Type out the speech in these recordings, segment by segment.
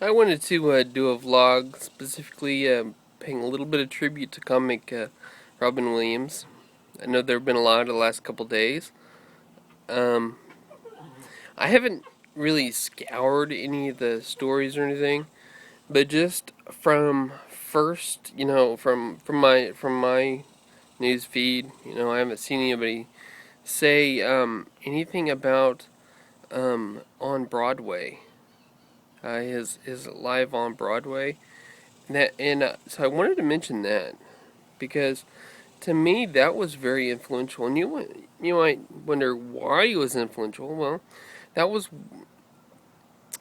I wanted to do a vlog specifically paying a little bit of tribute to comic Robin Williams. I know there have been a lot of the last couple days. Um, I haven't really scoured any of the stories or anything, but just from first, from my news feed, I haven't seen anybody say anything about on Broadway. His live on Broadway. So I wanted to mention that because to me that was very influential. And you might wonder why he was influential. Well, that was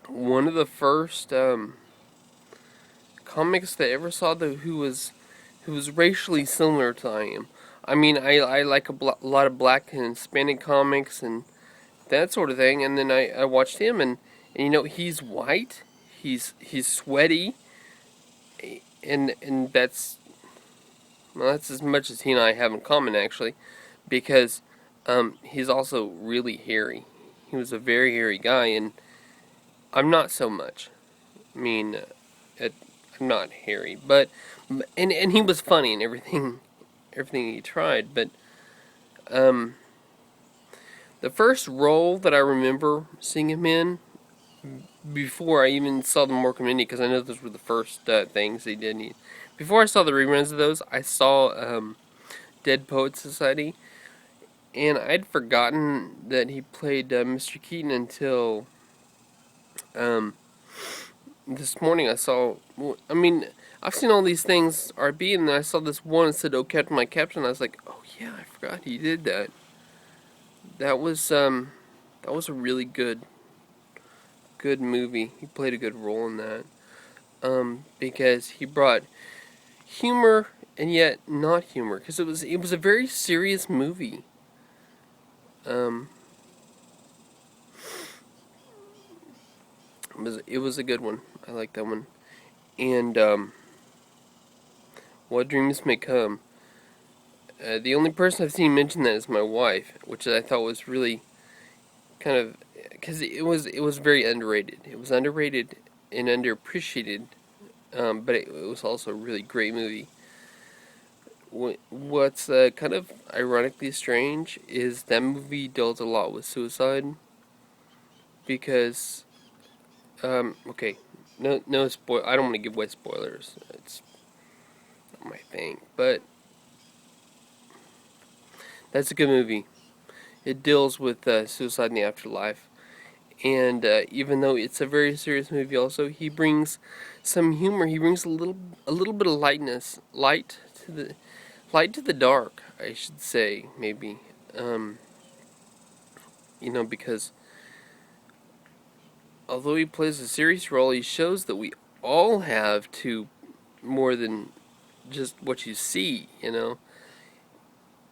one of the first comics that I ever saw who was racially similar to I am. I mean, I like a lot of black and Hispanic comics and that sort of thing. And then I watched him and he's white. He's sweaty. And that's as much as he and I have in common, actually, because he's also really hairy. He was a very hairy guy, and I'm not so much. I mean, I'm not hairy, but and he was funny and everything he tried. But um, the first role that I remember seeing him in, before I even saw the More Community, because I know those were the first things he did. Before I saw the reruns of those, I saw Dead Poets Society, and I'd forgotten that he played Mr. Keaton until um, this morning. I mean, I've seen all these things R.I.P, and then I saw this one that said, "Oh, Captain, my Captain." I was like, "Oh yeah, I forgot he did that." That was a really good movie. He played a good role in that because he brought humor and yet not humor, because it was a very serious movie. Um, it was a good one. I like that one. And What Dreams May Come. The only person I've seen mention that is my wife, which I thought was really kind of, because it was very underrated. It was underrated and underappreciated, but it was also a really great movie. What's kind of ironically strange is that movie dealt a lot with suicide because okay, no spoil. I don't want to give away spoilers. It's not my thing, but that's a good movie. It deals with suicide in the afterlife, and even though it's a very serious movie, also he brings some humor. He brings a little bit of light to the dark, I should say, maybe. Um, because although he plays a serious role, he shows that we all have to more than just what you see.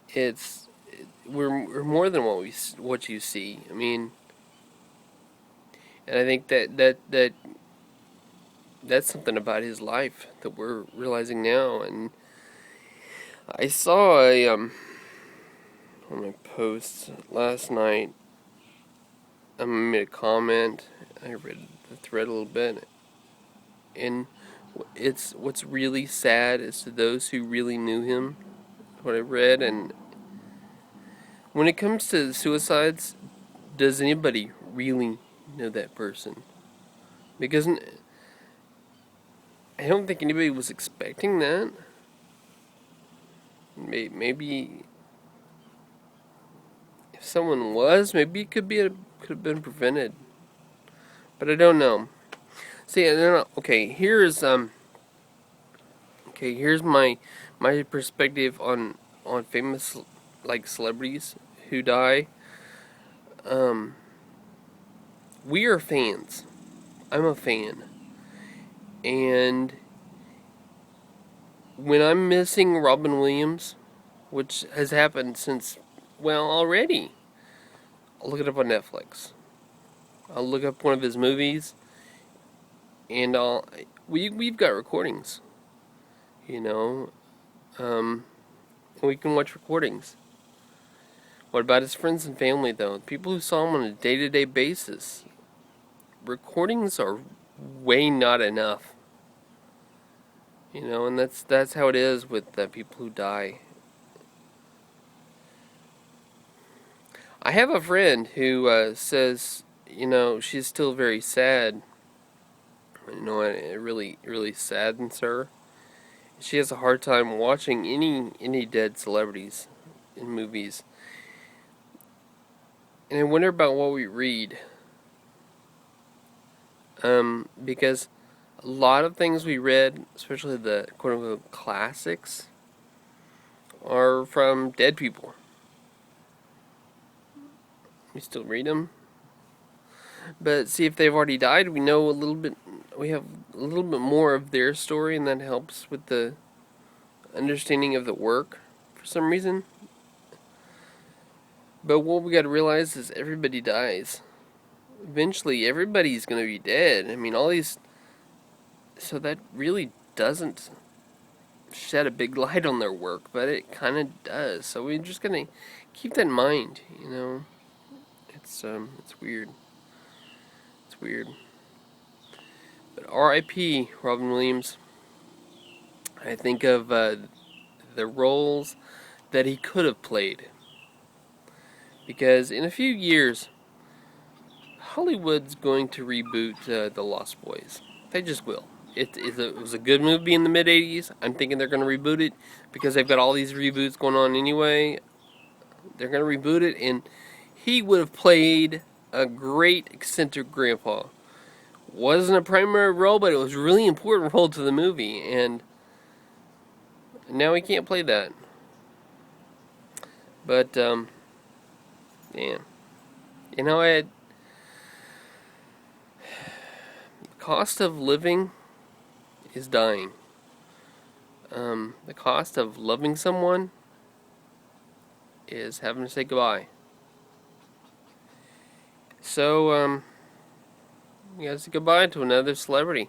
It's we're more than what you see. I mean, and I think that's something about his life that we're realizing now. And I saw one of my posts last night. I made a comment. I read the thread a little bit, and what's really sad is to those who really knew him. What I read, and when it comes to suicides, does anybody really know that person? Because I don't think anybody was expecting that. Maybe if someone was, maybe it could have been prevented. But I don't know. See, I don't know. Here's my perspective on famous like celebrities who die. Um, we are fans. I'm a fan, and when I'm missing Robin Williams, which has happened since, well, already, I'll look it up on Netflix. I'll look up one of his movies, and we've got recordings, you know, and we can watch recordings. What about his friends and family, though? People who saw him on a day-to-day basis. Recordings are way not enough. And that's how it is with people who die. I have a friend who says, she's still very sad. It really saddens her. She has a hard time watching any dead celebrities in movies. And I wonder about what we read. Because a lot of things we read, especially the quote unquote classics, are from dead people. We still read them. But see, if they've already died, we know a little bit. We have a little bit more of their story, and that helps with the understanding of the work for some reason. But what we got to realize is everybody dies. Eventually, everybody's going to be dead. I mean, all these. So that really doesn't shed a big light on their work, but it kind of does. So we're just going to keep that in mind. It's weird. It's weird. But R.I.P. Robin Williams. I think of the roles that he could have played. Because in a few years, Hollywood's going to reboot The Lost Boys. They just will. It was a good movie in the mid 80s. I'm thinking they're going to reboot it because they've got all these reboots going on anyway. They're going to reboot it, and he would have played a great eccentric grandpa. Wasn't a primary role, but it was a really important role to the movie, and now he can't play that. But, yeah. The cost of living is dying. The cost of loving someone is having to say goodbye. So, we gotta say goodbye to another celebrity.